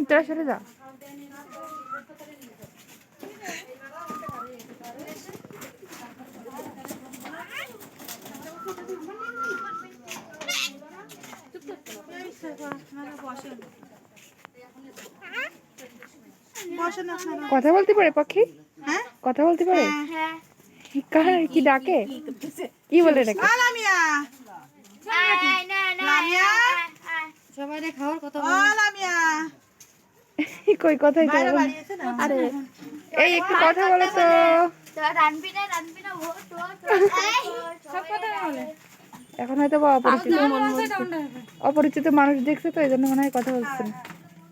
তোরা সরে যা। কথা বলতে পারে পাখি? হ্যাঁ কথা বলতে পারে। কার কি ডাকে? কি বলে ডাকে? সবাই খাওয়ার কথা বলে। কই কথাই তো। আরে এই একটু কথা বলো তো। এখন হয়তো অপরিচিত মানুষ দেখছে তো এই জন্য মনে হয় কথা বলছে না।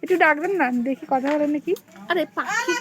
একটু ডাকবেন না, দেখি কথা বলেন নাকি। আরে পাখি